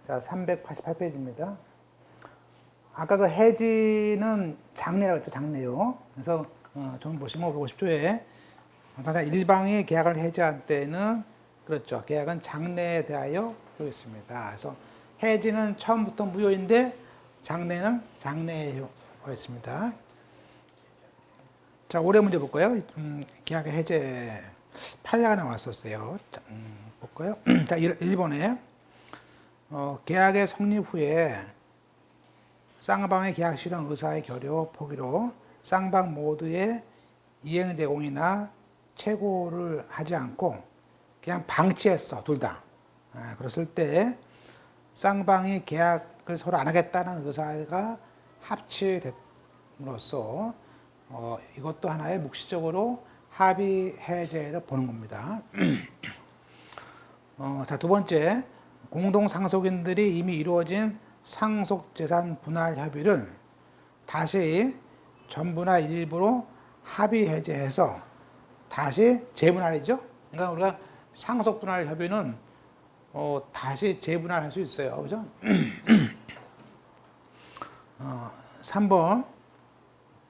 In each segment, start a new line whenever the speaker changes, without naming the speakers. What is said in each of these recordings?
자, 388페이지입니다. 아까 그 해지는 장래라고 했죠, 장래요. 그래서, 좀 보시면 550조에, 일방이 계약을 해지할 때는, 그렇죠. 계약은 장래에 대하여 하겠습니다. 그래서 해지는 처음부터 무효인데, 장래는 장래에 하겠습니다. 자, 올해 문제 볼까요? 계약 해제 판례가 나왔었어요. 자, 볼까요? 자, 1번에, 계약의 성립 후에 쌍방의 계약 실현 의사의 결여 포기로 쌍방 모두의 이행 제공이나 최고를 하지 않고 그냥 방치했어, 둘 다. 그랬을 때 쌍방이 계약을 서로 안 하겠다는 의사가 합치됨으로써 이것도 하나의 묵시적으로 합의 해제를 보는 겁니다. 자, 두 번째, 공동 상속인들이 이미 이루어진 상속재산 분할 협의를 다시 전부나 일부로 합의 해제해서 다시 재분할이죠. 그러니까 우리가 상속 분할 협의는 다시 재분할할 수 있어요. 그죠? 3번,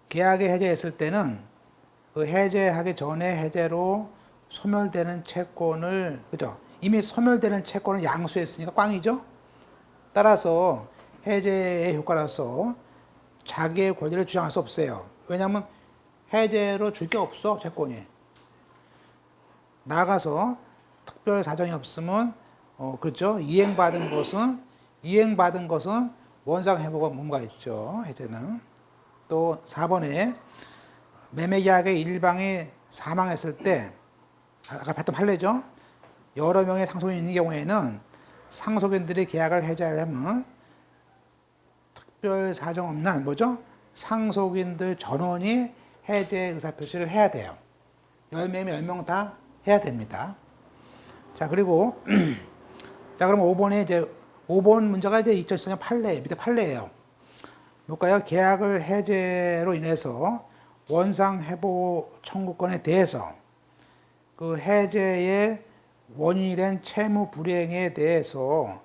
계약에 해제했을 때는 그 해제하기 전에 해제로 소멸되는 채권을, 그죠? 이미 소멸되는 채권을 양수했으니까 꽝이죠? 따라서 해제의 효과로서 자기의 권리를 주장할 수 없어요. 왜냐하면 해제로 줄 게 없어, 채권이. 나가서 특별 사정이 없으면, 그렇죠? 이행받은 것은 원상 회복의 의무가 있죠, 해제는. 또 4번에 매매계약의 일방이 사망했을 때, 아까 봤던 판례죠? 여러 명의 상속인이 있는 경우에는 상속인들이 계약을 해제하려면 특별 사정 없는 한 뭐죠? 상속인들 전원이 해제 의사표시를 해야 돼요. 10명이면 10명 다 해야 됩니다. 자, 그리고 자, 그럼 5번 문제가 이제 2014년 판례, 밑에 판례예요. 볼까요? 계약을 해제로 인해서 원상 회복 청구권에 대해서 그 해제의 원인이 된 채무 불이행에 대해서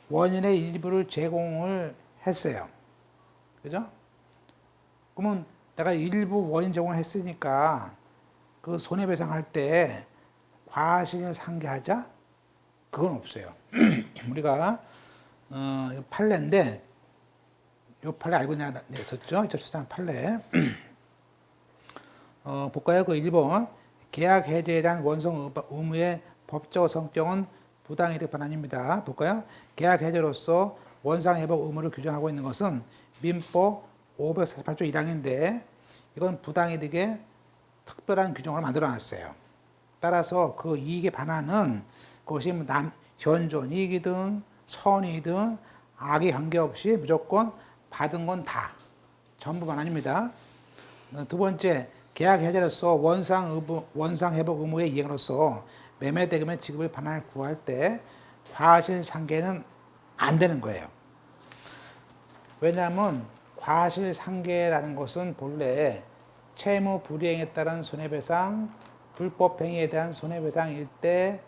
원인의 일부를 제공을 했어요. 그죠? 그러면 내가 일부 원인 제공을 했으니까 그 손해배상할 때 과실 상계하자? 그건 없어요. 우리가 판례인데 이 판례 알고 냈었죠? 2013 판례. 볼까요? 그 1번 계약 해제에 대한 원성 의무의 법적 성격은 부당이득 반환입니다. 볼까요? 계약 해제로서 원상 회복 의무를 규정하고 있는 것은 민법 548조 1항인데 이건 부당이득의 특별한 규정을 만들어 놨어요. 따라서 그 이익의 반환은 그것이 현존 이익이든 선이든 악에 관계없이 무조건 받은 건 다 전부 반환입니다. 두 번째, 계약 해제로서 원상 회복 의무의 이행으로서 매매 대금의 지급을 반환을 구할 때 과실 상계는 안 되는 거예요. 왜냐하면 과실 상계라는 것은 본래 채무 불이행에 따른 손해배상, 불법 행위에 대한 손해배상일 때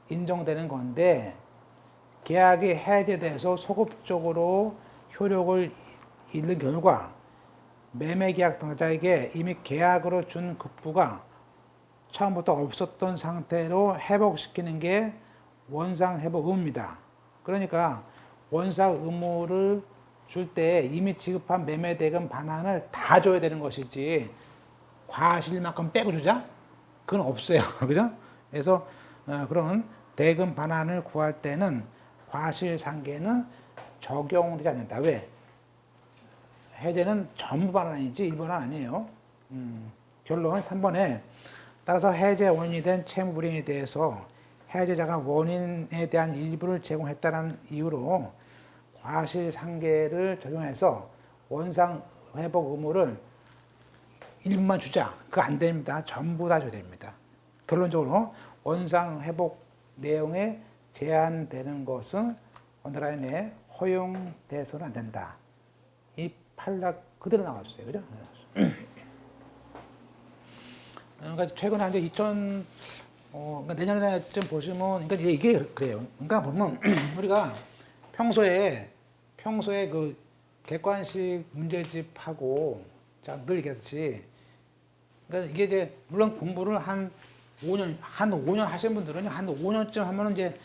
인정되는 건데 계약이 해제돼서 소급적으로 효력을 잃는 결과 매매계약 당사자에게 이미 계약으로 준 급부가 처음부터 없었던 상태로 회복시키는 게 원상 회복 의무입니다. 그러니까 원상 의무를 줄 때 이미 지급한 매매 대금 반환을 다 줘야 되는 것이지 과실만큼 빼고 주자? 그건 없어요. 그죠? 그래서 그런 대금 반환을 구할 때는 과실 상계는 적용되지 않는다. 왜? 해제는 전부 반환이지 일부 반환 아니에요. 결론 3번에 따라서 해제 원인이 된 채무 불이행에 대해서 해제자가 원인에 대한 일부를 제공했다는 이유로 과실 상계를 적용해서 원상 회복 의무를 일부만 주자. 그거 안 됩니다. 전부 다 줘야 됩니다. 결론적으로 원상 회복 내용에 제한되는 것은 원활하게 허용돼서는 안 된다. 이 판례 그대로 나왔어요. 그죠? 그러니까 최근에 이제 그러니까 내년에쯤 보시면, 그러니까 이게 그래요. 그러니까 보면 우리가 평소에 그 객관식 문제집하고 자, 늘 얘기했듯이 그러니까 이게 이제 물론 공부를 한 5년 하신 분들은 한 5년쯤 하면 이제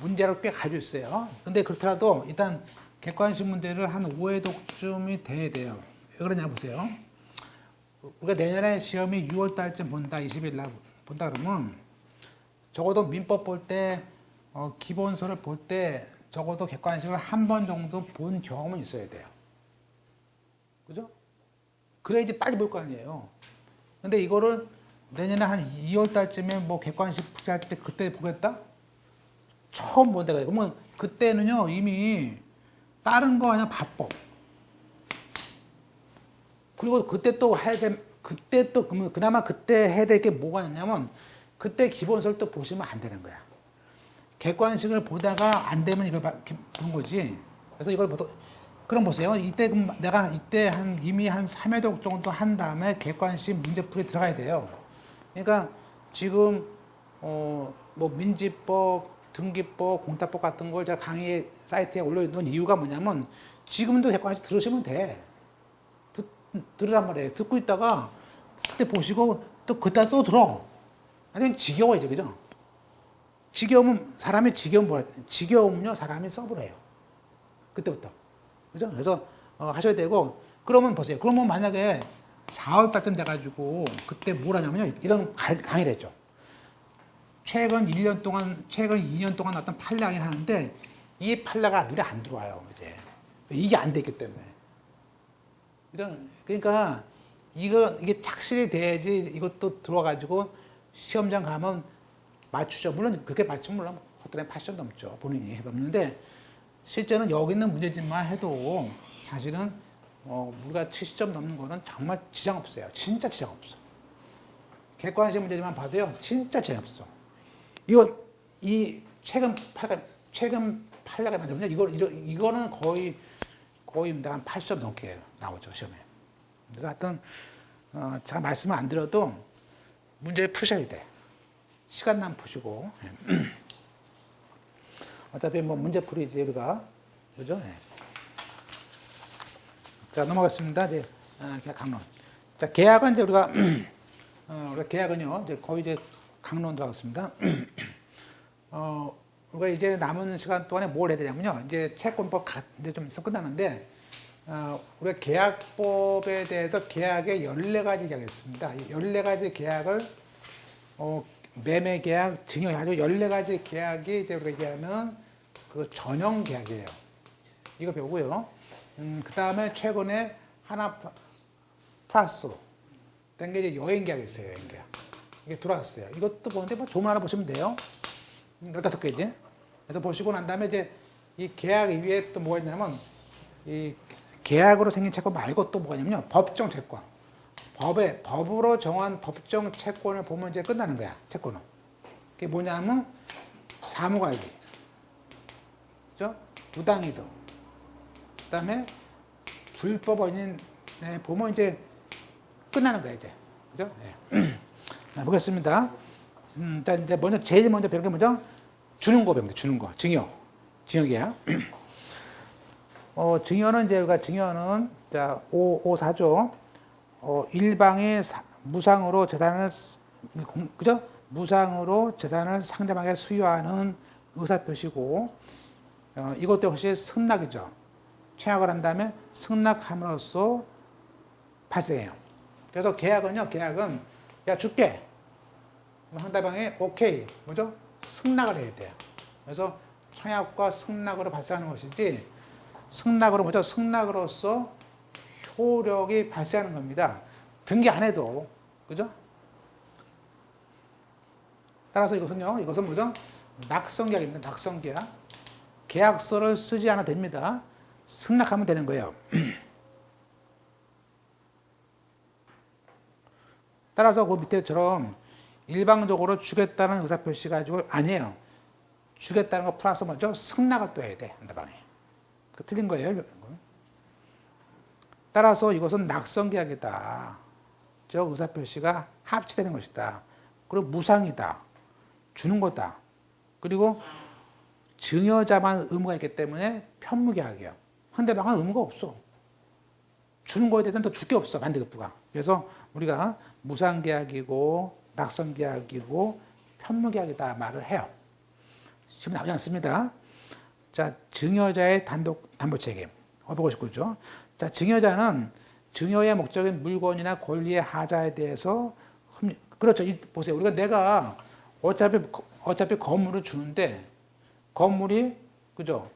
문제를 꽤 가지고 있어요. 근데 그렇더라도 일단 객관식 문제를 한 5회독쯤이 돼야 돼요. 왜 그러냐 보세요. 우리가 내년에 시험이 6월 달쯤 본다, 20일 날 본다 그러면 적어도 민법 볼 때, 기본서를 볼 때 적어도 객관식을 한 번 정도 본 경험은 있어야 돼요. 그죠? 그래야지 빨리 볼 거 아니에요. 근데 이거를 내년에 한 2월 달쯤에 뭐 객관식 풀이할 때 그때 보겠다? 처음 본 데가. 그러면 그때는요, 이미 다른 거 그냥 바빠. 그리고 그때 또 해야 돼, 그때 또, 그러면 그나마 그때 해야 될 게 뭐가 있냐면, 그때 기본서를 또 보시면 안 되는 거야. 객관식을 보다가 안 되면 이걸 보는 거지. 그래서 이걸 보통, 그럼 보세요. 이때, 내가 이때 이미 한 3회독 정도 한 다음에 객관식 문제풀이 들어가야 돼요. 그러니까 지금, 뭐 민지법, 등기법, 공탁법 같은 걸 제가 강의 사이트에 올려놓은 이유가 뭐냐면, 지금도 객관식 들으시면 돼. 들으란 말이에요. 듣고 있다가 그때 보시고 또 그때 또 들어. 아니 지겨워야죠, 그죠? 지겨우면 사람이 지겨우면요 사람이 서브를 해요. 그때부터, 그죠? 그래서 하셔야 되고 그러면 보세요. 그러면 만약에 4월 달쯤 돼가지고 그때 뭘 하냐면요 이런 강의를 했죠. 최근 2년 동안 어떤 판례를 하는데 이 판례가 눈에 안 들어와요. 이제 이게 안 됐기 때문에. 그러니까 이게 착실히 돼야지 이것도 들어와가지고 시험장 가면 맞추죠. 물론 그렇게 맞추면 물론 허들에 80점 넘죠. 본인이 해봤는데 실제는 여기 있는 문제집만 해도 사실은 우리가 70점 넘는 거는 정말 지장 없어요. 진짜 지장 없어. 객관식 문제집만 봐도요. 진짜 지장 없어. 이 최근 판례가 맞으면 이거는 거의 한 80점 넘게 나오죠, 시험에. 그래서 하여튼, 제가 말씀을 안 드려도 문제 푸셔야 돼. 시간만 푸시고. 어차피 뭐 문제 풀이지, 우리가. 그죠? 네. 자, 넘어가겠습니다. 이제, 계약 강론. 자, 계약은 이제 우리가 계약은요, 이제 거의 이제 강론 들어가겠습니다. 우리가 이제 남은 시간 동안에 뭘 해야 되냐면요. 이제 채권법 이제 좀 있어 끝나는데, 우리가 계약법에 대해서 계약의 14가지 계약이 있습니다. 14가지 계약을, 매매 계약, 증여 계약, 14가지 계약이 이제 우리가 얘기하면 그 전형 계약이에요. 이거 배우고요. 그 다음에 최근에 하나 플러스 된 게 이제 여행 계약이 있어요. 여행 계약. 이게 들어왔어요. 이것도 보는데 뭐 조문 하나 보시면 돼요. 15개지. 그래서 보시고 난 다음에 이제 이 계약 위에 또 뭐가 있냐면 이 계약으로 생긴 채권 말고 또 뭐가 있냐면요. 법정 채권. 법으로 정한 법정 채권을 보면 이제 끝나는 거야. 채권은. 그게 뭐냐면 사무관리. 그죠? 부당이득. 그 다음에 불법 원인 보면 이제 끝나는 거야, 이제. 그죠? 네. 자, 보겠습니다. 자, 이제 제일 먼저 배우는 게 뭐죠? 주는 거 배웁니다. 주는 거. 증여 계약. 증여는 이제 우리가 증여는 자, 5사조. 일방이 무상으로 재산을 그죠? 무상으로 재산을 상대방에게 수여하는 의사표시고 이것도 역시 승낙이죠. 청약을 한 다음에 승낙함으로써 발생해요. 그래서 계약은 야 줄게. 상대방이 오케이 뭐죠? 승낙을 해야 돼요. 그래서 청약과 승낙으로 발생하는 것이지 승낙으로 뭐죠? 승낙으로서 효력이 발생하는 겁니다. 등기 안 해도 그죠? 따라서 이것은 뭐죠? 낙성계약입니다. 낙성계약. 계약서를 쓰지 않아도 됩니다. 승낙하면 되는 거예요. 따라서 그 밑에처럼 일방적으로 주겠다는 의사표시 가지고 아니에요. 주겠다는 거 플러스 뭐죠? 승낙을 또 해야 돼. 상대방이. 그 틀린 거예요. 따라서 이것은 낙성계약이다. 저 의사표시가 합치되는 것이다. 그리고 무상이다. 주는 거다. 그리고 증여자만 의무가 있기 때문에 편무계약이에요. 상대방은 의무가 없어. 주는 거에 대해서는 더 줄 게 없어, 반대급부가. 그래서 우리가 무상계약이고 낙선계약이고 편무계약이다 말을 해요. 시험 나오지 않습니다. 자, 증여자의 담보책임. 559죠. 자, 증여자는 증여의 목적인 물건이나 권리의 하자에 대해서 그렇죠. 보세요. 내가 어차피 건물을 주는데 건물이 그죠?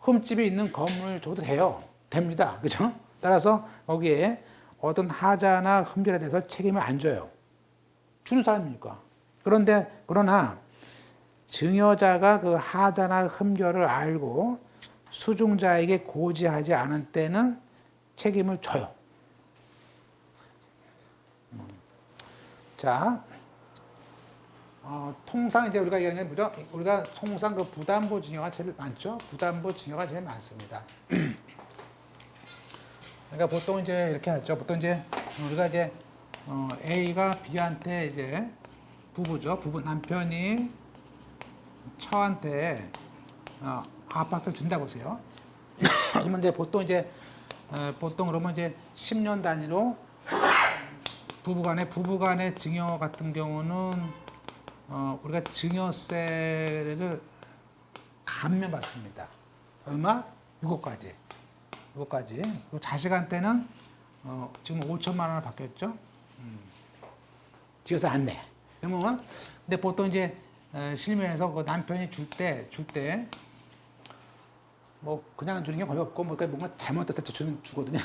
흠집이 있는 건물을 줘도 돼요. 됩니다. 그죠? 따라서 거기에 어떤 하자나 흠결에 대해서 책임을 안 져요. 주는 사람이니까. 그러나 증여자가 그 하자나 흠결을 알고 수중자에게 고지하지 않은 때는 책임을 져요. 자, 통상 이제 우리가 얘기하는 게 뭐죠? 우리가 통상 그 부담보 증여가 제일 많죠? 부담보 증여가 제일 많습니다. 그러니까 보통 이제 이렇게 하죠. 보통 이제 우리가 이제 A가 B한테 이제 부부죠. 남편이 처한테 아파트를 준다고 보세요. 그러면 이제 보통 그러면 이제 10년 단위로 부부간의 증여 같은 경우는 우리가 증여세를 감면받습니다. 얼마? 6억까지. 그리고 자식한테는 지금 5천만 원을 받겠죠. 증여세 안 내. 그러면 근데 보통 이제 실무에서 그 남편이 줄 때 뭐 그냥 주는 게 거의 없고 뭔가 잘못해서 주거든요.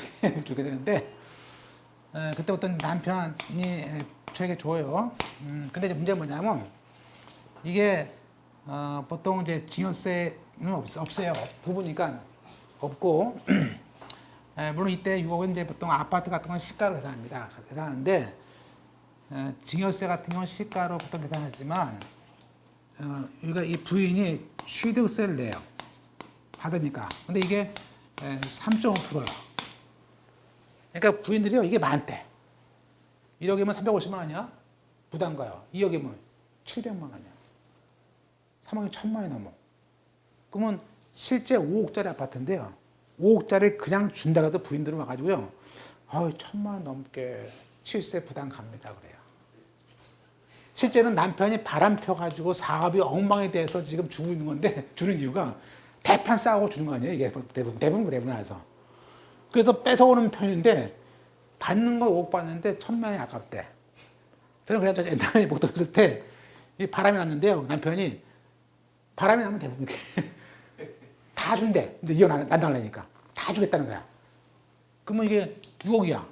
주게 되는데 그때 어떤 남편이 저에게 줘요. 근데 이제 문제가 뭐냐면 이게 보통 이제 증여세는 없어요. 부부니까 없고 물론 이때 6억은 이제 보통 아파트 같은 건 시가로 계산합니다. 계산하는데 증여세 같은 경우는 시가로 보통 계산하지만 우리가 이 부인이 취득세를 내요. 받으니까. 근데 이게 3.5%야. 그러니까 부인들이요, 이게 많대. 1억이면 350만 원이야? 부담가요. 2억이면 700만 원이야. 3억이면 1000만 원이 넘어. 그러면 실제 5억짜리 아파트인데요. 5억짜리 그냥 준다고 해도 부인들은 와가지고요. 1000만 원 넘게 취세 부담 갑니다. 그래요. 실제는 남편이 바람 펴가지고 사업이 엉망이 돼서 지금 주고 있는 건데, 주는 이유가 대판 싸우고 주는 거 아니에요? 이게 대부분 그래, 우리나라에서. 그래서 뺏어오는 편인데, 받는 거 5억 받는데 1000만 원이 아깝대. 저는 그래서 옛날에 목동 있을 때, 이 바람이 났는데요. 남편이 바람이 나면 대부분 이렇게 다 준대. 이제 이혼 안 달라니까. 다 주겠다는 거야. 그러면 이게 6억이야.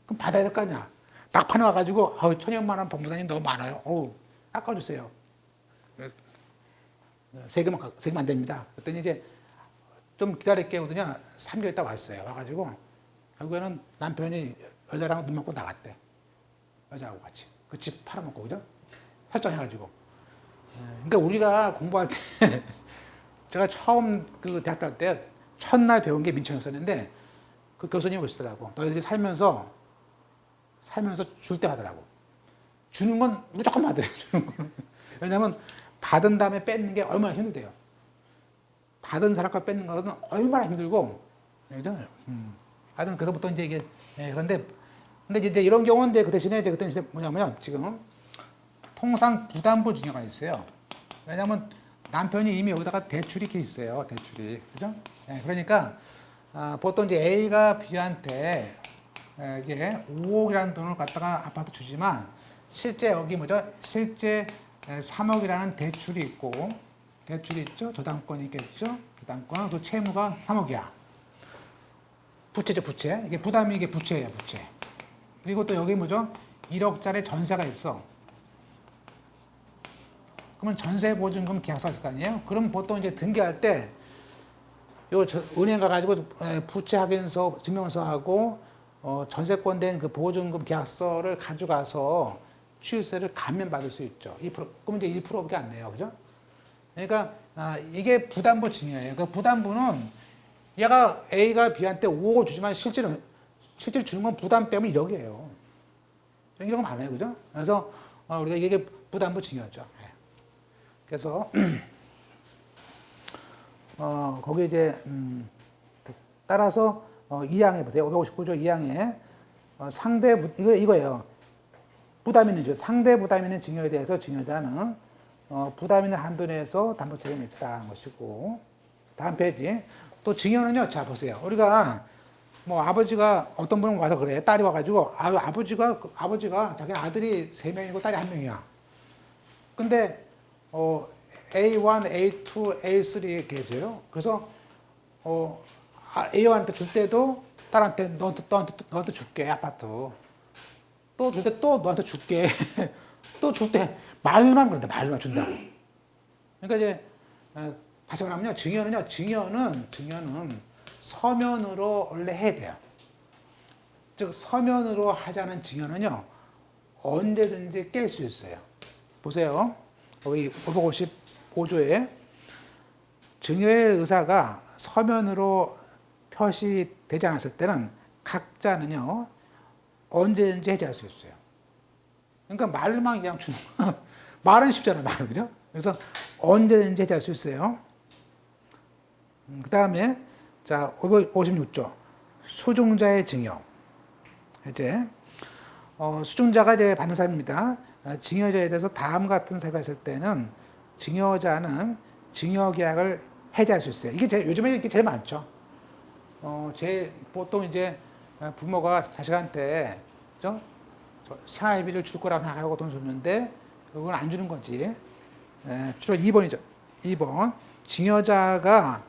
그럼 받아야 될 거 아니야. 막판에 와가지고, 1000여만 원 법무사님 너무 많아요. 깎아주세요. 세금 안 됩니다. 그랬더니 이제 좀 기다릴게 하더니 3개월 있다 왔어요. 와가지고, 결국에는 남편이 여자랑 눈 맞고 나갔대. 여자하고 같이. 그 집 팔아먹고, 그죠? 설정해가지고. 그러니까 우리가 공부할 때, 제가 처음 그 대학 다닐 때 첫날 배운 게 민청이었었는데, 그 교수님이 오시더라고. 너희들이 살면서 줄 때 하더라고. 주는 건 무조건 받으래, 주는 건. 왜냐면 받은 다음에 뺏는 게 얼마나 힘들대요. 받은 사람과 뺏는 거는 얼마나 힘들고, 그죠? 하여튼, 그래서부터 이제 이게, 그런데 이제 이런 경우는 그 대신에 그때 뭐냐면 지금 통상 부담부 증여가 있어요. 왜냐면 남편이 이미 여기다가 대출이 이렇게 있어요. 대출이. 그죠? 그러니까, 보통 이제 A가 B한테 이게 5억이라는 돈을 갖다가 아파트 주지만 실제 여기 뭐죠? 실제 3억이라는 대출이 있고 대출이 있죠? 저당권이 있겠죠? 저당권, 그 채무가 3억이야. 부채죠, 부채. 이게 부담이 이게 부채예요, 부채. 그리고 또 여기 뭐죠? 1억짜리 전세가 있어. 그러면 전세보증금 계약서가 있을 거 아니에요? 그럼 보통 이제 등기할 때 요 은행 가가지고 부채 확인서, 증명서하고 전세권 된 그 보증금 계약서를 가져가서 취득세를 감면받을 수 있죠. 2%, 그러면 이제 1%밖에 안 내요. 그죠? 그러니까, 이게 부담부 증여예요. 그 부담부는 얘가 A가 B한테 5억을 주지만 실제로 주는 건 부담 빼면 1억이에요. 이런 거 많아요. 그죠? 그래서, 우리가 이게 부담부 증여죠. 그래서, 거기 이제, 따라서, 2항에 보세요. 559조 2항에, 이거예요. 부담 있는 주, 상대 부담 있는 증여에 대해서 증여자는, 부담 있는 한도 내에서 담보 책임이 있다는 것이고, 다음 페이지. 또 증여는요, 자, 보세요. 우리가, 뭐, 아버지가, 어떤 분은 와서 그래. 딸이 와가지고, 아버지가 자기 아들이 3명이고 딸이 1명이야. 근데, A1, A2, A3 이렇게 해줘요. 그래서, A1한테 줄 때도 딸한테 너한테 줄게, 아파트. 또 줄 때 또 너한테 줄게. 또 줄 때 말만 그런다, 말만 준다고. 그러니까 이제, 다시 말하면요, 증여는 서면으로 원래 해야 돼요. 즉, 서면으로 하자는 증여는요, 언제든지 깰 수 있어요. 보세요. 여기 555조에 증여의 의사가 서면으로 표시되지 않았을 때는 각자는요, 언제든지 해제할 수 있어요. 그러니까 말만 그냥 주는 거. 말은 쉽잖아요, 말은. 그죠? 그래서 언제든지 해제할 수 있어요. 그 다음에, 자, 556조. 수중자의 증여. 이제, 수중자가 이제 받는 사람입니다. 증여자에 대해서 다음 같은 사유가 있을 때는 증여자는 증여계약을 해제할 수 있어요. 요즘에 이게 제일 많죠. 보통 이제 부모가 자식한테, 그죠? 생활비를 줄 거라고 생각하고 돈 줬는데, 그건 안 주는 거지. 주로 2번이죠. 2번. 증여자가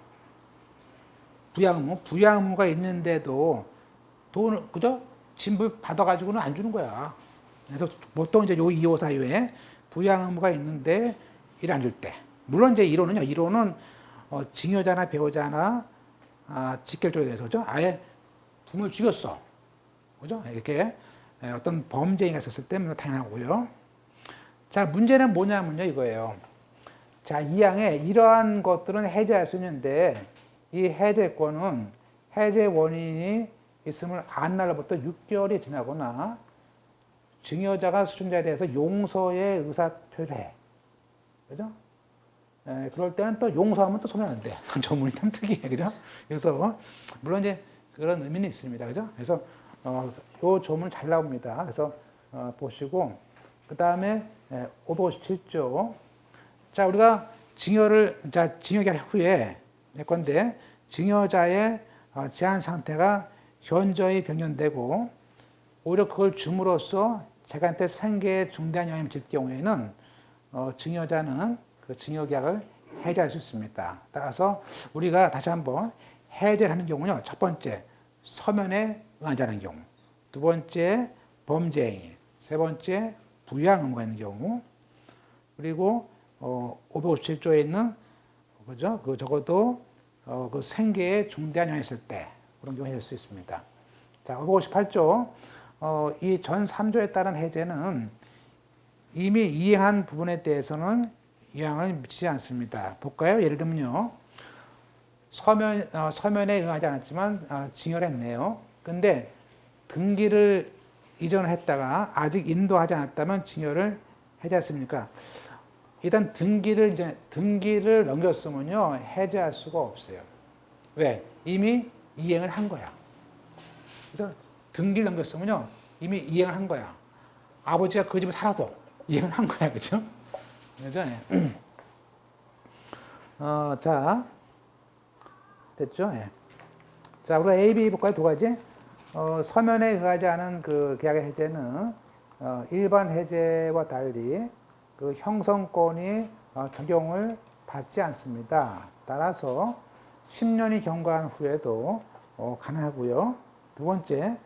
부양의무가 있는데도 그죠? 진불 받아가지고는 안 주는 거야. 그래서 보통 이제 요 2호 사유에 부양의무가 있는데 일 안 줄 때. 물론 이제 이론은 증여자나 배우자나 직결적으로 대해서, 그죠? 아예 부모를 죽였어. 그죠? 이렇게 어떤 범죄가 있었을 때 당연하고요. 자, 문제는 뭐냐면요, 이거예요. 자, 이 항에 이러한 것들은 해제할 수 있는데, 이 해제권은 해제 원인이 있음을 안 날로부터 6개월이 지나거나, 증여자가 수중자에 대해서 용서의 의사표를 해. 그죠? 그럴 때는 또 용서하면 또 손해 안 돼. 조문이 참 특이해. 그죠? 그래서, 물론 이제 그런 의미는 있습니다. 그죠? 그래서, 요 조문 잘 나옵니다. 그래서, 보시고, 그 다음에 557조. 자, 우리가 증여계약 후에 내 건데, 증여자의 제한 상태가 현저히 변경되고, 오히려 그걸 줌으로써 자기한테 생계에 중대한 영향을 미칠 경우에는 증여자는 그 증여계약을 해제할 수 있습니다. 따라서 우리가 다시 한번 해제를 하는 경우는요, 첫 번째, 서면에 응하지 않은 경우, 두 번째, 범죄행위, 세 번째, 부양 의무가 있는 경우, 그리고 557조에 있는 그죠? 그 적어도 그 생계에 중대한 영향이 있을 때 그런 경우에 해줄 수 있습니다. 자, 558조 이 전 3조에 따른 해제는 이미 이행한 부분에 대해서는 영향을 미치지 않습니다. 볼까요? 예를 들면요, 서면에 응하지 않았지만 증여를 했네요. 근데 등기를 이전했다가 아직 인도하지 않았다면 증여를 해제했습니까? 일단 등기를 넘겼으면요, 해제할 수가 없어요. 왜? 이미 이행을 한 거야. 그래서 등기를 넘겼으면요, 이미 이행을 한 거야. 아버지가 그 집에 살아도 이행을 한 거야. 그죠? 그죠? 자, 됐죠? 예. 자, 우리가 A, B 볼까요? 두 가지. 서면에 의하지 않은 그 계약의 해제는 일반 해제와 달리 그 형성권이 적용을 받지 않습니다. 따라서 10년이 경과한 후에도 가능하고요. 두 번째,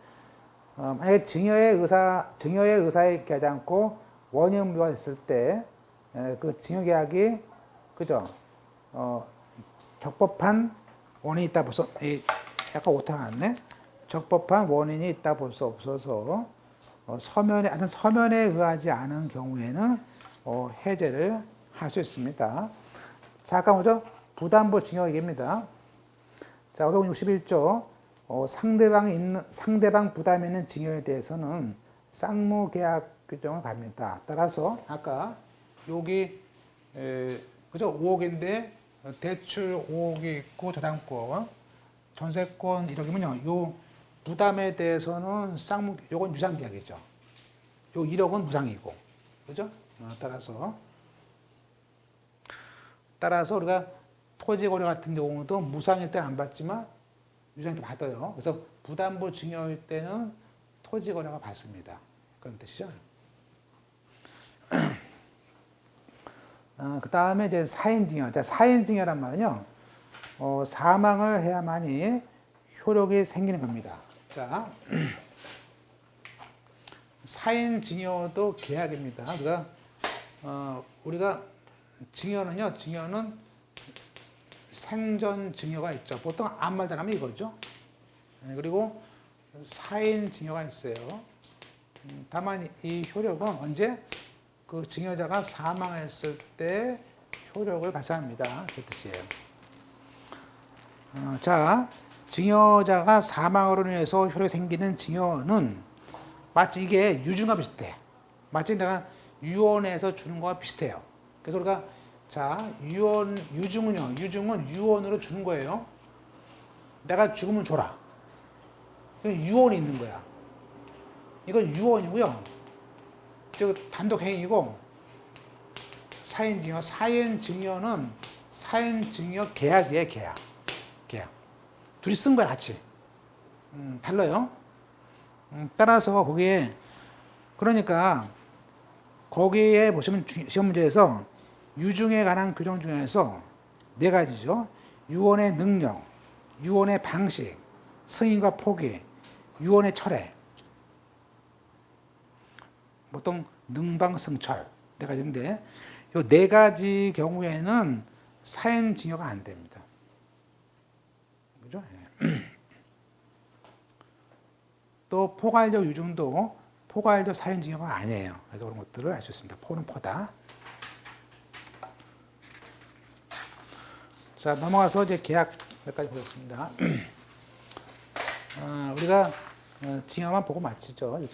만약에 증여의 의사에 있지 않고 원인의무가 있을 때 그 증여계약이 그죠? 적법한 원인이 있다 벌써 약간 오타 났네. 적법한 원인이 있다 볼 수 없어서 서면에 의하지 않은 경우에는 해제를 할 수 있습니다. 자, 아까 뭐죠? 부담보 증여액입니다. 자, 561조 상대방 부담이 있는 증여에 대해서는 쌍무계약 규정을 갑니다. 따라서 아까 여기 그죠? 5억인데 대출 5억이 있고 저당권, 전세권 1억이면요. 요 부담에 대해서는 요건 유상계약이죠. 요 1억은 무상이고, 그죠? 따라서 우리가 토지거래 같은 경우도 무상일 때는 안 받지만 유상일 때 받아요. 그래서 부담부 증여일 때는 토지거래가 받습니다. 그런 뜻이죠. 그 다음에 이제 사인증여. 사인증여란 말은요, 사망을 해야만이 효력이 생기는 겁니다. 자, 사인증여도 계약입니다. 그러니까, 우리가 증여는 생전증여가 있죠. 보통 암말 잘하면 이거죠. 그리고 사인증여가 있어요. 다만 이 효력은 언제? 그 증여자가 사망했을 때 효력을 발생합니다. 그 뜻이에요. 자, 증여자가 사망으로 인해서 효력이 생기는 증여는 마치 이게 유증과 비슷해. 마치 내가 유언에서 주는 거와 비슷해요. 그래서 우리가 자, 유증은 유언으로 주는 거예요. 내가 죽으면 줘라. 이건 유언이 있는 거야. 이건 유언이고요. 단독 행위고, 사인증여는 사인증여 계약이에요, 계약. 둘이 쓴 거야, 같이. 달라요. 따라서 거기에 보시면 시험 문제에서 유증에 관한 규정 중에서 4가지죠. 유언의 능력, 유언의 방식, 승인과 포기, 유언의 철회. 보통 능방승철 4가지인데 이 4가지 경우에는 사인증여가 안 됩니다. 그죠? 또 포괄적 유증도 포괄적 사인증여가 아니에요. 그래서 그런 것들을 알 수 있습니다. 포는 포다. 자, 넘어가서 이제 계약 몇 가지 보겠습니다. 우리가 증여만 보고 마치죠.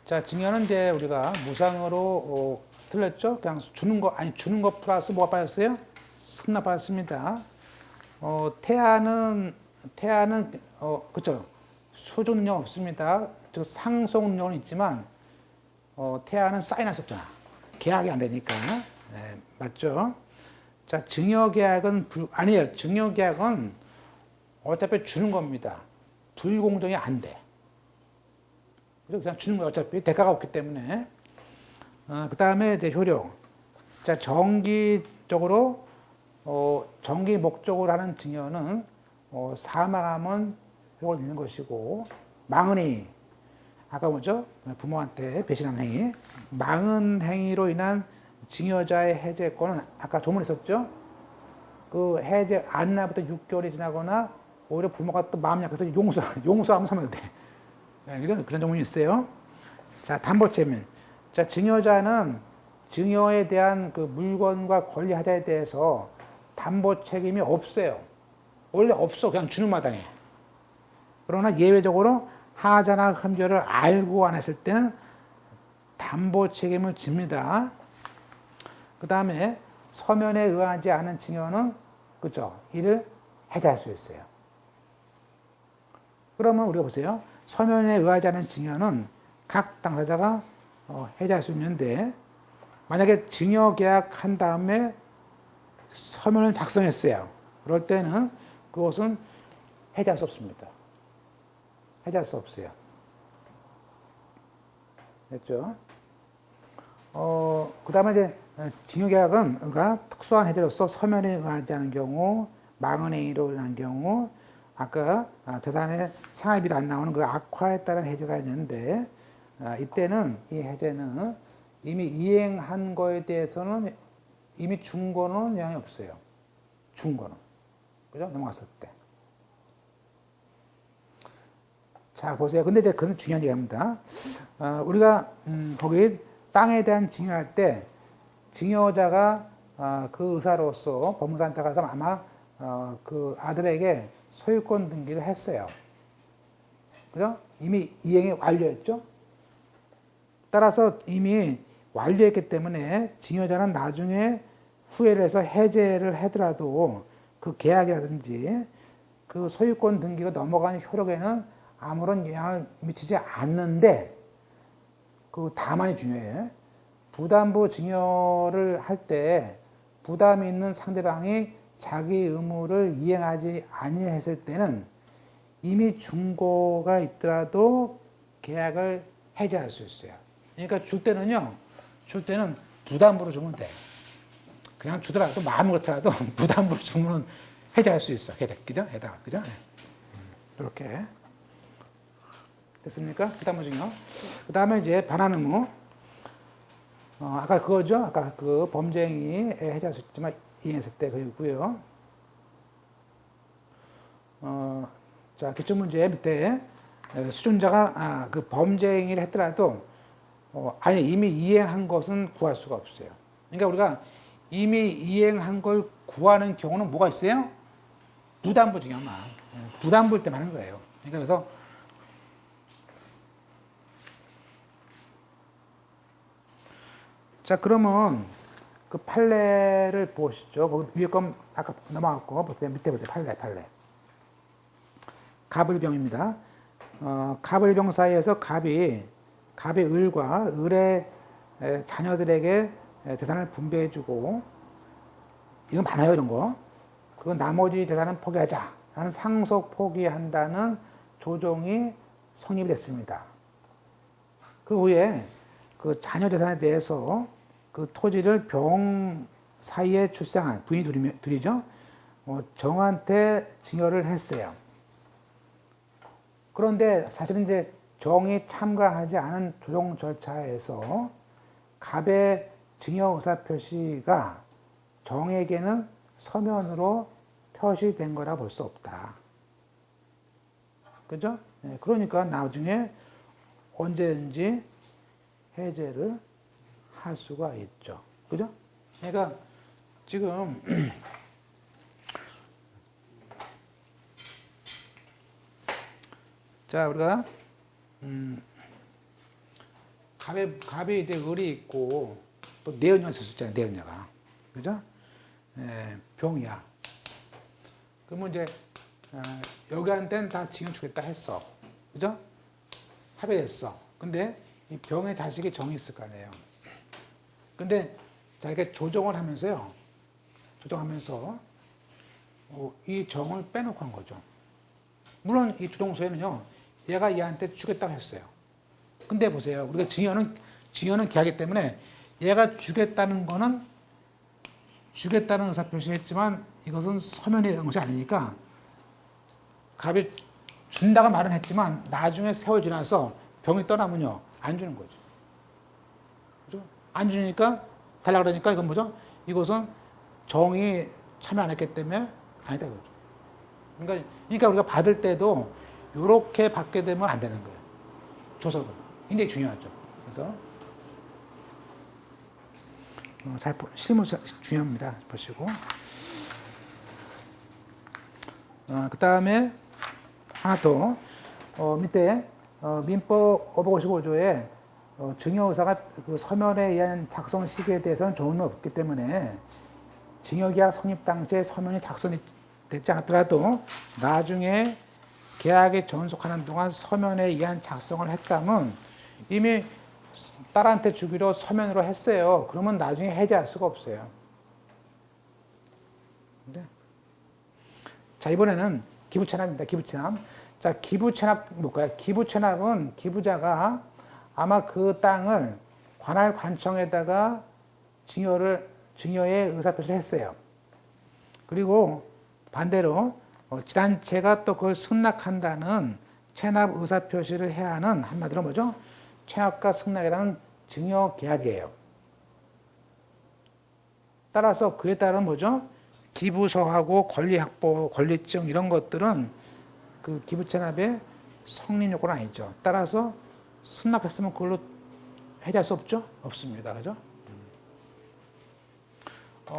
자, 증여는 이제 우리가 무상으로 틀렸죠? 그냥 주는 거 플러스 뭐가 빠졌어요? 승낙 빠졌습니다. 태아는 그쵸? 수준령 없습니다. 즉 상속령은 있지만 태아는 사인할 수 없잖아. 계약이 안 되니까. 네, 맞죠? 자, 증여계약은 아니에요. 증여계약은 어차피 주는 겁니다. 불공정이 안 돼. 그냥 주는 거예요. 어차피 대가가 없기 때문에. 그 다음에 이제 효력. 자, 정기 목적으로 하는 증여는 사망하면 효력을 잃는 것이고, 망언이 아까 뭐죠? 부모한테 배신한 행위. 망언 행위로 인한 증여자의 해제권은 아까 조문에 있었죠? 그 해제 안 날부터 6개월이 지나거나 오히려 부모가 또 마음 약해서 용서하면 사면 돼. 그런 종문이 있어요. 자, 담보채민. 자, 증여자는 증여에 대한 그 물건과 권리 하자에 대해서 담보 책임이 없어요. 원래 없어. 그냥 주는 마당에. 그러나 예외적으로 하자나 흠결을 알고 안 했을 때는 담보 책임을 집니다. 그 다음에 서면에 의하지 않은 증여는 그죠? 이를 해제할 수 있어요. 그러면 우리가 보세요. 서면에 의하지 않은 증여는 각 당사자가 해제할 수 있는데, 만약에 증여 계약한 다음에 서면을 작성했어요. 그럴 때는 그것은 해제할 수 없습니다. 해제할 수 없어요. 됐죠? 그 다음에 이제 증여 계약은 그러니까 특수한 해제로서 서면에 의하지 않은 경우, 망언행위로 인한 경우, 아까 재산의 상환비도 안 나오는 그 악화에 따른 해제가 있는데, 이때는 이 해제는 이미 이행한 거에 대해서는 이미 준 거는 영향이 없어요. 준 거는. 그죠? 넘어갔을 때. 자, 보세요. 근데 이제 그건 중요한 얘기입니다. 우리가, 거기 땅에 대한 증여할 때, 증여자가 그 의사로서 법무사한테 가서 아마 그 아들에게 소유권 등기를 했어요. 그죠? 이미 이행이 완료했죠? 따라서 이미 완료했기 때문에 증여자는 나중에 후회를 해서 해제를 하더라도 그 계약이라든지 그 소유권 등기가 넘어가는 효력에는 아무런 영향을 미치지 않는데 그 다만이 중요해요. 부담부 증여를 할 때 부담이 있는 상대방이 자기 의무를 이행하지 아니했을 때는 이미 중고가 있더라도 계약을 해제할 수 있어요. 그러니까 줄 때는 부담부로 주면 돼. 그냥 주더라도 마음을 그렇더라도 부담부로 주면 해제할 수 있어. 그죠? 해당. 그죠? 이렇게. 됐습니까? 부담부 증여. 그 다음에 이제 반환 의무. 아까 그거죠? 아까 그 범죄행위 해제할 수 있지만 이행했을 때 그거고요. 자, 기출문제 밑에 수준자가 그 범죄행위를 했더라도 아니 이미 이행한 것은 구할 수가 없어요. 그러니까 우리가 이미 이행한 걸 구하는 경우는 뭐가 있어요? 부담부 증여만. 부담부일 때만 하는 거예요. 그러니까 그래서 자, 그러면 그 판례를 보시죠. 위에 건 아까 넘어갔고, 보세요. 밑에 보세요. 판례. 갑을병입니다. 갑을병 사이에서 갑이 을과 을의 자녀들에게 재산을 분배해주고, 이건 많아요, 이런 거. 그 나머지 재산은 포기하자. 라는 상속 포기한다는 조정이 성립이 됐습니다. 그 후에 그 자녀 재산에 대해서 그 토지를 병 사이에 출생한 부인이 둘이죠. 정한테 증여를 했어요. 그런데 사실은 이제 정이 참가하지 않은 조정 절차에서 갑의 증여 의사 표시가 정에게는 서면으로 표시된 거라 볼 수 없다. 그죠? 네, 그러니까 나중에 언제든지 해제를 할 수가 있죠. 그죠? 그러니까 지금 자, 우리가 갑에 이제 을이 있고 또 내연녀가 있을 수 있잖아요. 내연녀가. 그죠? 병이야. 그러면 이제 여기한테는 다 증여 주겠다 했어. 그죠? 합의했어. 근데 이 병의 자식이 정이 있을 거 아니에요. 근데 자기가 조정을 하면서요. 조정하면서 이 정을 빼놓고 한 거죠. 물론 이 조정서에는요. 얘가 얘한테 주겠다고 했어요. 근데 보세요. 우리가 증여는 계약이기 때문에 얘가 주겠다는 거는 주겠다는 의사표시를 했지만 이것은 서면에 된 것이 아니니까 갑이 준다고 말은 했지만 나중에 세월 지나서 병이 떠나면요. 안 주는 거죠. 그죠? 안 주니까 달라고 그러니까 이건 뭐죠? 이것은 정이 참여 안 했기 때문에 아니다 그거죠. 그러니까 우리가 받을 때도 이렇게 받게 되면 안 되는 거예요. 조석은 굉장히 중요하죠. 그래서 실무 중요합니다. 보시고 그 다음에 하나 더 밑에 민법 555조에 증여의사가 그 서면에 의한 작성 시기에 대해서는 조언은 없기 때문에 증여계약 성립 당시에 서면이 작성이 되지 않았더라도 나중에 계약에 전속하는 동안 서면에 의한 작성을 했다면 이미 딸한테 주기로 서면으로 했어요. 그러면 나중에 해제할 수가 없어요. 네. 자, 이번에는 기부채납입니다. 기부채납. 자, 기부채납 볼까요? 기부채납은 기부자가 아마 그 땅을 관할 관청에다가 증여의 의사표시를 했어요. 그리고 반대로 지단체가 또 그걸 승낙한다는 체납 의사표시를 해야 하는 한마디로 뭐죠? 체납과 승낙이라는 증여계약이에요. 따라서 그에 따른 뭐죠? 기부서하고 권리확보, 권리증 이런 것들은 그 기부채납의 성립 요건은 아니죠. 따라서 승낙했으면 그걸로 해제할 수 없죠? 없습니다. 그죠?